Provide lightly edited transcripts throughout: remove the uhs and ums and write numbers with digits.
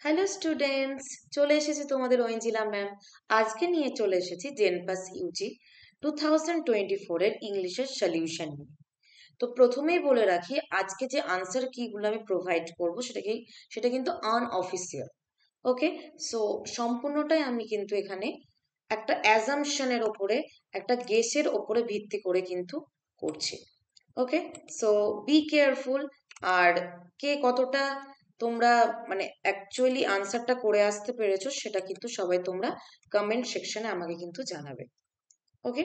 Hello students, চলে এসেছি তোমাদের ঐঞ্জিলা ম্যাম। আজকে নিয়ে চলে এসেছি জেনপাস ইউজি 2024 এর ইংলিশের সলিউশন নিয়ে। তো প্রথমেই বলে রাখি, আজকে যে আনসার কিগুলো আমি প্রোভাইড করব সেটা কিন্তু আনঅফিসিয়াল। ওকে, সো সম্পূর্ণটাই আমি কিন্তু এখানে একটা অ্যাজাম্পশনের ওপরে, একটা গেসের ওপরে ভিত্তি করে কিন্তু করছি। ওকে, সো বি কেয়ারফুল। আর কে কতটা তোমরা মানে অ্যাকচুয়ালি আনসারটা করে আসতে পেরেছো সেটা কিন্তু সবাই তোমরা কমেন্ট সেকশনে আমাকে কিন্তু জানাবে। ওকে,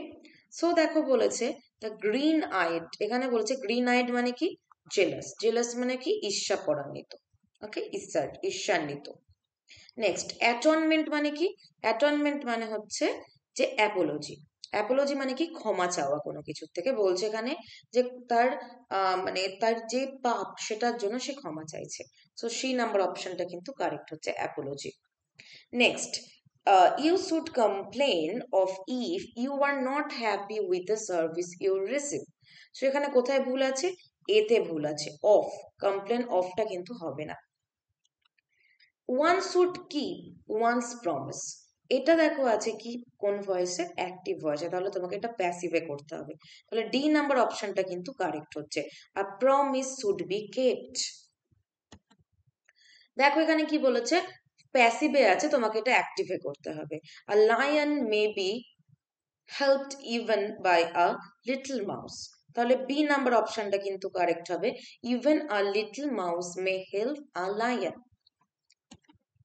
সো দেখো বলেছে দ্য গ্রিন আইড, এখানে বলেছে গ্রিন আইড মানে কি? জেলাস। জেলাস মানে কি? ঈর্ষান্বিত। ওকে, ঈর্ষান্বিত। নেক্সট, অ্যাটনমেন্ট মানে কি? অ্যাটনমেন্ট মানে হচ্ছে যে অ্যাপোলজি। অ্যাপোলজি মানে কি? ক্ষমা চাওয়া কোনো কিছুর থেকে। বলছে এখানে যে তার মানে তার যে পাপ সেটার জন্য সে ক্ষমা চাইছে। সো সি নাম্বার অপশনটা কিন্তু কারেক্ট হচ্ছে apology. Next, you should complain of if you are not happy with the service you receive. So এখানে কোথায় ভুল আছে? এতে ভুল আছে। অফ, কমপ্লেন অফটা কিন্তু হবে না। One should keep one's promise, এটা দেখো আছে কি কোন ভয়েসে? অ্যাক্টিভ ভয়েসে, তাহলে তোমাকে এটা প্যাসিভে করতে হবে। তাহলে ডি নাম্বার অপশনটা কিন্তু কারেক্ট হচ্ছে। A promise should be kept. দেখো এখানে কি বলেছে? প্যাসিভে আছে, তোমাকে এটা অ্যাক্টিভে করতে হবে। A lion may be helped even by a little mouse, তাহলে বি নাম্বার অপশনটা কিন্তু কারেক্ট হবে। Even a little mouse may help a lion.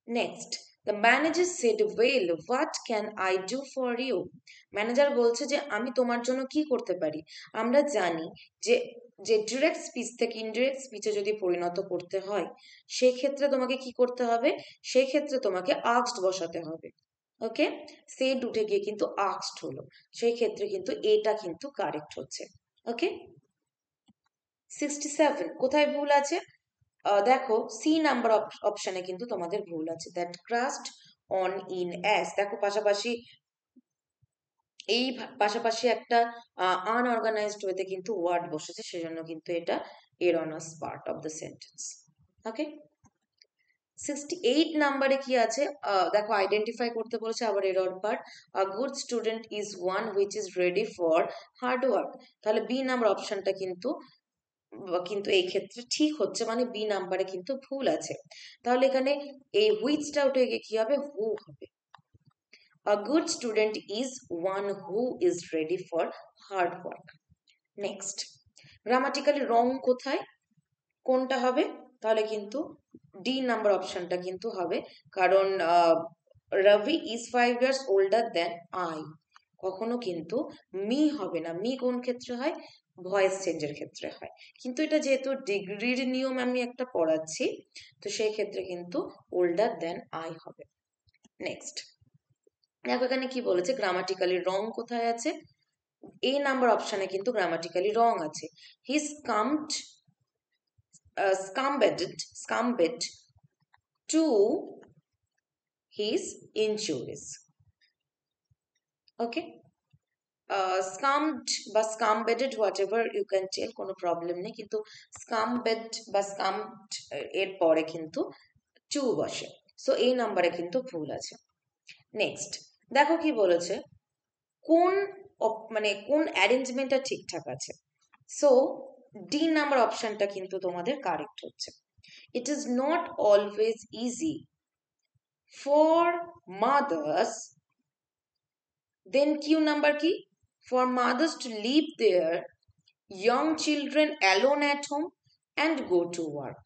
Next, the manager said well what can I do for you. Manager বলছে যে আমি তোমার জন্য কি করতে পারি। আমরা জানি যে যে ডিরেক্ট স্পিচ থেকে ইনডিরেক্ট স্পিচে যদি পরিণত করতে হয় সেক্ষেত্রে তোমাকে কি করতে হবে? সেক্ষেত্রে তোমাকে আস্কড বসাতে হবে। ওকে, সেড উঠে গিয়ে কিন্তু আস্কড হলো, সেই ক্ষেত্রে কিন্তু এটা কিন্তু কারেক্ট হচ্ছে। ওকে, 67 কোথায় ভুল আছে? দেখো সি নাম্বার অপশনে কিন্তু তোমাদের ভুল আছে। That crust on in ass, দেখো পাশাপাশি এই পাশাপাশি একটা আনঅর্গানাইজড ওয়েতে কিন্তু ওয়ার্ড বসেছে, সেজন্য কিন্তু এটা এরনাস পার্ট অফ দ্য সেন্টেন্স। ওকে, 68 নাম্বারে কি আছে? দেখো আইডেন্টিফাই করতে বলেছে, আবার error part. A good student is one which is ready for hard work, তাহলে বি নাম্বার অপশনটা কিন্তু কিন্তু এই ক্ষেত্রে ঠিক হচ্ছে, মানে বি নাম্বারে কিন্তু ভুল আছে। তাহলে এখানে এই হুইচটা উঠে গিয়ে কি হবে? হু হবে। A good student is one who is ready for hard work. Next, grammatically wrong কোথায়? কোনটা হবে? তাহলে কিন্তু ডি নাম্বার অপশনটা কিন্তু হবে, কারণ Robi is 5 years older than I, কখনো কিন্তু মি হবে না। মি কোন ক্ষেত্রে হয়? ভয়েস চেঞ্জের ক্ষেত্রে হয়। কিন্তু এটা যেহেতু ডিগ্রির নিয়ম আমি একটা পড়াচ্ছি, তো সেই ক্ষেত্রে কিন্তু ওল্ডার দেন আই হবে। নেক্সট, দেখো এখানে কি বলেছে? গ্রামাটিক্যালি রং কোথায় আছে? এ নাম্বার অপশনে কিন্তু গ্রামাটিক্যালি রং আছে। হি স্কামড scumbed to his injuries. Okay, স্কামড বা স্কামবেডেড whatever you can tell, কোনো প্রবলেম নেই, কিন্তু স্কামবেড বা স্কামড এর পরে কিন্তু টু বসে। সো এই নাম্বারে কিন্তু ভুল আছে। নেক্সট, দেখো কি বলেছে? কোন মানে কোন অ্যারেঞ্জমেন্টটা ঠিকঠাক আছে? সো ডি নাম্বার অপশনটা কিন্তু তোমাদের কারেক্ট হচ্ছে। It is not always easy for mothers, then Q number কি? For mothers to leave their young children alone at home and go to work.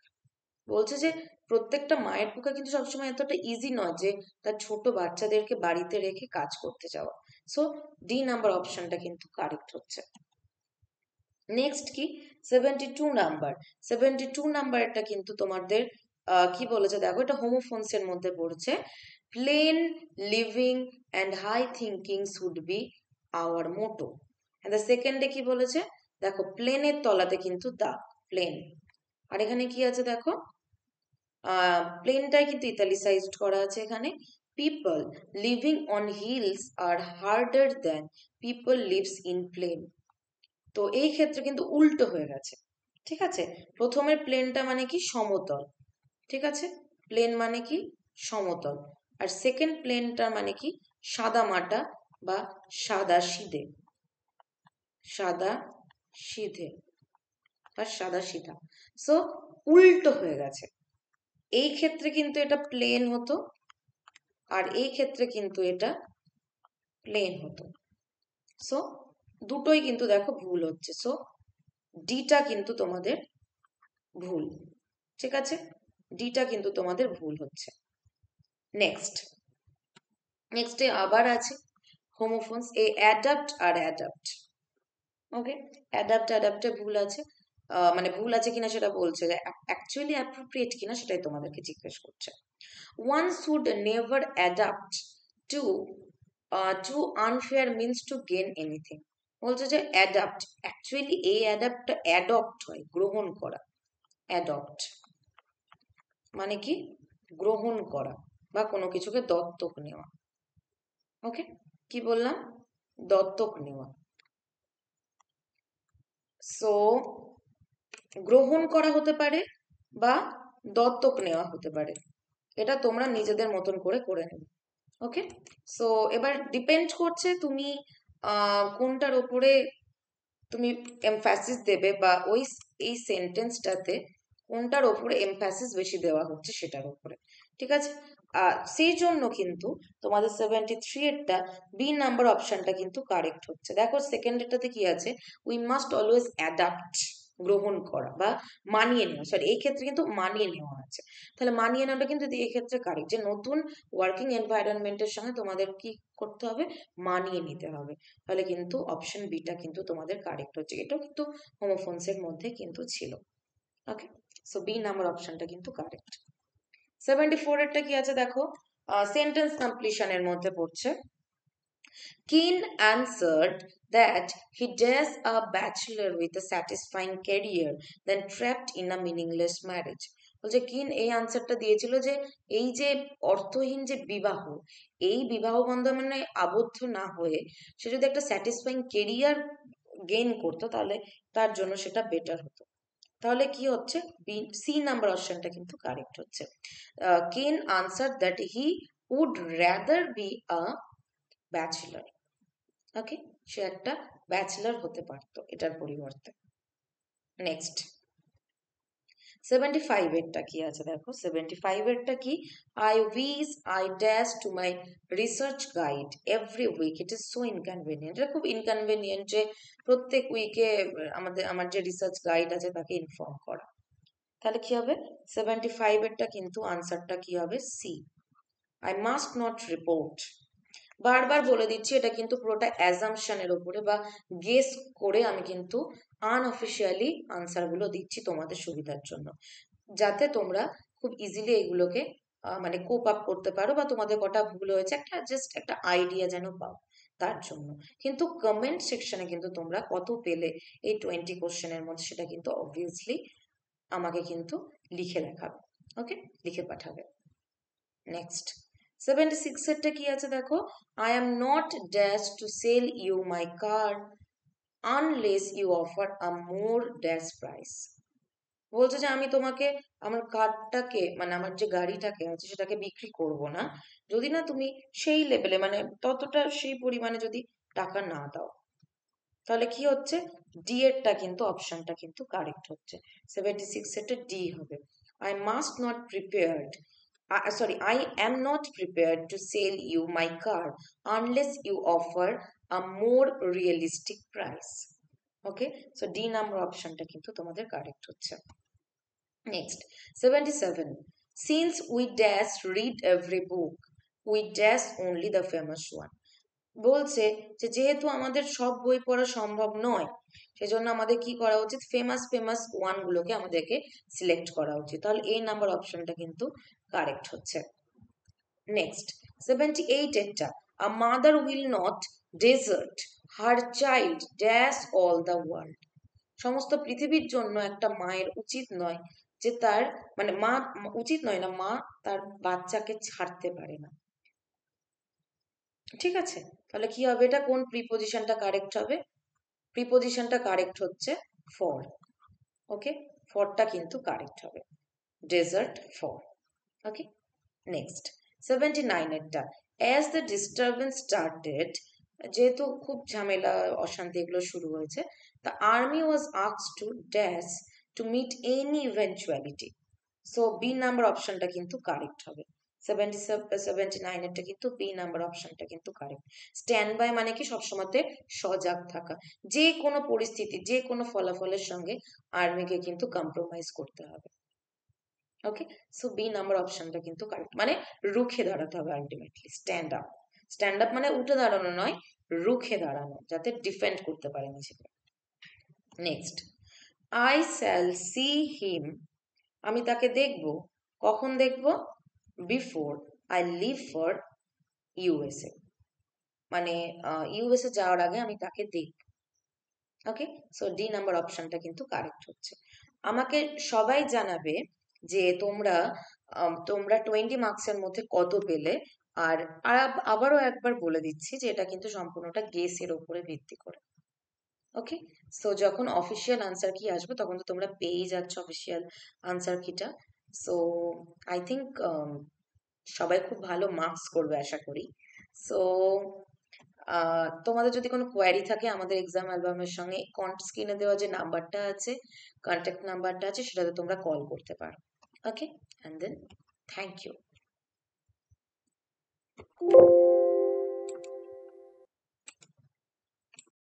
বলছে যে প্রত্যেকটা মায়ের পক্ষে কিন্তু সবসময় এতটা ইজি নয় যে তার ছোট বাচ্চাদেরকে বাড়িতে রেখে কাজ করতে যাওয়া। সো ডি নাম্বার অপশনটা কিন্তু কারেক্ট হচ্ছে। নেক্সট কি? 72 নাম্বার। 72 নাম্বারটা কিন্তু তোমাদের কি বলেছে দেখো, এটা হোমোফোনস এর মধ্যে পড়ছে। Plain living and high thinking should be our motto. And the সেকেন্ডে কি বলেছে? দেখো প্লেনের তলাতে কিন্তু দা প্লেন, আর এখানে কি আছে দেখো? প্লেনটাই কিন্তু ইতালিসাইজড করা আছে এখানে। People living on hills are harder than people lives in plain. তো এই ক্ষেত্রে কিন্তু উল্টো হয়ে গেছে। ঠিক আছে, প্রথমে প্লেনটা মানে কি? সমতল। ঠিক আছে, প্লেন মানে কি? সমতল। আর সেকেন্ড প্লেনটা মানে কি সাদা মাটা বা সাদা সিধে, সাদা সিধে বা সাদা সিধা। সো উল্টো হয়ে গেছে। এই ক্ষেত্রে কিন্তু এটা প্লেন হতো, আর এই ক্ষেত্রে কিন্তু এটা প্লেন হতো। সো দুটোই কিন্তু দেখো ভুল হচ্ছে। সো ডিটা কিন্তু তোমাদের ভুল। ঠিক আছে, ডিটা কিন্তু তোমাদের ভুল হচ্ছে। নেক্সটে আবার আছে হোমোফোনস, এ অ্যাডাপ্ট আর অ্যাডাপ্ট। ওকে, অ্যাডাপ্টে ভুল আছে, মানে ভুল আছে কিনা সেটা বলছে, যে অ্যাকচুয়ালি অ্যাপ্রোপ্রিয়েট কিনা সেটাই তোমাদেরকে জিজ্ঞেস করছে। one should never adapt to to unfair means to gain anything। বলছে যে অ্যাডাপ্ট, অ্যাকচুয়ালি এই অ্যাডাপ্টটা অ্যাডপ্ট হয়, গ্রহণ করা। অ্যাডপ্ট মানে কি গ্রহণ করা বা কোনো কিছুকে দত্তক নেওয়া। ওকে, কি বললাম, দত্তক নেওয়া। সো গ্রহণ করা হতে পারে বা দত্তক নেওয়া হতে পারে, এটা তোমরা নিজেদের মতন করে করে নেবে। ওকে, সো এবার ডিপেন্ড করছে তুমি কোনটার ওপরে তুমি এমফ্যাসিস দেবে, বা ওই এই সেন্টেন্সটাতে কোনটার ওপরে এমফ্যাসিস বেশি দেওয়া হচ্ছে সেটার উপরে। ঠিক আছে, সেই জন্য কিন্তু তোমাদের 73 এরটা বি নাম্বার অপশনটা কিন্তু কারেক্ট হচ্ছে। দেখো সেকেন্ড এটাতে কি আছে, উই মাস্ট অলওয়েজ অ্যাডাপ্ট, গ্রহণ করা বা মানিয়ে নেওয়া। সরি, এই ক্ষেত্রে কিন্তু মানিয়ে নেওয়া আছে। তাহলে মানিয়ে নেওয়াটা কিন্তু এই ক্ষেত্রে কারেক্ট, যে নতুন ওয়ার্কিং এনভায়রনমেন্টের সঙ্গে তোমাদের কি করতে হবে, মানিয়ে নিতে হবে। তাহলে কিন্তু অপশন বিটা কিন্তু তোমাদের কারেক্ট হচ্ছে। এটাও কিন্তু হোমোফোনসের মধ্যে কিন্তু ছিল। ওকে, সো বি নাম্বার অপশনটা কিন্তু কারেক্ট। 74 এরটা কি আছে দেখো, সেন্টেন্স কমপ্লিশনের মধ্যে পড়ছে। Keane answered that he does a bachelor with a satisfying career than trapped in a meaningless marriage। বলছে কিন এই আনসারটা দিয়েছিল যে এই যে অর্থহীন যে বিবাহ, এই বিবাহ বন্ধনে আবদ্ধ না হয়ে সে যদি একটা স্যাটিসফাইং কেরিয়ার গেইন করতো তাহলে তার জন্য সেটা বেটার হতো। তাহলে কি হচ্ছে, সি নাম্বার অপশনটা কিন্তু কারেক্ট হচ্ছে। কেন answer that he would rather be a bachelor. Okay, সে একটা ব্যাচেলর হতে পারতো এটার পরিবর্তে। নেক্সট 75 এরটা কি আছে দেখো, 75 এরটা কি, I wish I dash to my research guide every week, it is so inconvenient. এটা খুব ইনকনভিনিয়েন্ট যে প্রত্যেক উইকে আমার যে রিসার্চ গাইড আছে তাকে ইনফর্ম করা। তাহলে কি হবে, 75 এরটা কিন্তু আনসারটা কি হবে, see, I must not report. বারবার বলে দিচ্ছি এটা কিন্তু পুরোটা অ্যাজাম্পশনের উপরে বা গেস করে আমি কিন্তু আনঅফিসিয়ালি আনসারগুলো দিচ্ছি তোমাদের সুবিধার জন্য, যাতে তোমরা খুব ইজিলি এগুলোকে মানে কোপ আপ করতে পারো, বা তোমাদের কটা ভুল হয়েছে একটা জাস্ট একটা আইডিয়া যেন পাও তার জন্য। কিন্তু কমেন্ট সেকশনে কিন্তু তোমরা কত পেলে এই 20 কোশ্চেনের মধ্যে সেটা কিন্তু অবভিয়াসলি আমাকে কিন্তু লিখে দেখাবে। ওকে, লিখে পাঠাবে। নেক্সট 76 এরটা কি আছে দেখো, I am not dash to sell you my car unless you offer a more dash price. বলছে যে আমি তোমাকে আমার কারটাকে মানে আমার যে গাড়িটাকে আছে সেটাকে বিক্রি করব না যদি না তুমি সেই লেভেলে মানে ততটা সেই পরিমাণে যদি টাকা না দাও। তাহলে কি হচ্ছে, ডি এরটা কিন্তু অপশনটা কিন্তু কারেক্ট হচ্ছে। 76 এরটা ডি হবে, I must not prepared, I am not prepared to sell you my car unless you offer a more realistic price. Okay, so D number অপশনটা কিন্তু তোমাদের কারেক্ট হচ্ছে। Next 77, since we dash read every book we dash only the famous one। বলছে যে যেহেতু আমাদের সব বই পড়া সম্ভব নয় সেজন্য আমাদের কি করা উচিত, ফেমাস ওয়ান গুলোকে আমাদেরকে সিলেক্ট করা উচিত। তাহলে এই নাম্বার অপশনটা কিন্তু কারেক্ট হচ্ছে। নেক্সট 78 এরটা, a mother will not desert her child dash all the world. সমস্ত পৃথিবীর জন্য একটা মায়ের উচিত নয় যে তার মানে মা উচিত নয় না, মা তার বাচ্চাকে ছাড়তে পারে না। ঠিক আছে, তাহলে কি হবে, এটা কোন প্রিপোজিশনটা কারেক্ট হবে, প্রিপোজিশনটা কারেক্ট হচ্ছে ফর। ওকে, ফরটা কিন্তু কারেক্ট হবে, ডেজার্ট ফর। ওকে, নেক্সট 79 এরটা, অ্যাজ দ্য ডিস্টারবেন্স স্টার্টেড, যেহেতু খুব ঝামেলা অশান্তি এগুলো শুরু হয়েছে, the army was asked to dash to meet any eventuality. So B number অপশনটা কিন্তু কারেক্ট হবে। 79 এরটা কিন্তু বি নাম্বার অপশনটা কিন্তু কারেক্ট। স্ট্যান্ড বাই মানে কি, সবসময়তে সজাগ থাকা, যে কোনো পরিস্থিতি যে কোনো ফলাফলের সঙ্গে আর্মিকে কিন্তু কম্প্রোমাইজ করতে হবে। ওকে, সো বি নাম্বার অপশনটা কিন্তু কারেক্ট, মানে রুখে দাঁড়াতে হবে ultimately. Stand up, stand up মানে উঠে দাঁড়ানো নয়, রুখে দাঁড়ানো, যাতে ডিফেন্ড করতে পারে নিজেকে। Next, I shall see him, আমি তাকে দেখব, কখন দেখব, before I leave for USA, মানে ইউএসএ যাওয়ার আগে আমি তাকে দেখব। ওকে, সো ডি নাম্বার অপশনটা কিন্তু কারেক্ট হচ্ছে। আমাকে সবাই জানাবে যে তোমরা তোমরা 20 মার্কসের মধ্যে কত পেলে। আর আবারও একবার বলে দিচ্ছি যে এটা কিন্তু সম্পূর্ণটা গেসের ওপরে ভিত্তি করে। ওকে, সো যখন অফিসিয়াল আনসার কি আসবে তখন তো তোমরা পেয়েই যাচ্ছ অফিসিয়াল আনসার কিটা। সো আই থিঙ্ক সবাই খুব ভালো মার্কস করবে আশা করি। সো তোমাদের যদি কোনো কোয়ারি থাকে আমাদের এক্সাম অ্যালবামের সঙ্গে স্ক্রিনে দেওয়া যে নাম্বারটা আছে, কন্ট্যাক্ট নাম্বারটা আছে, সেটাতে তোমরা কল করতে পারো। ওকে, অ্যান্ড দেন থ্যাংক ইউ।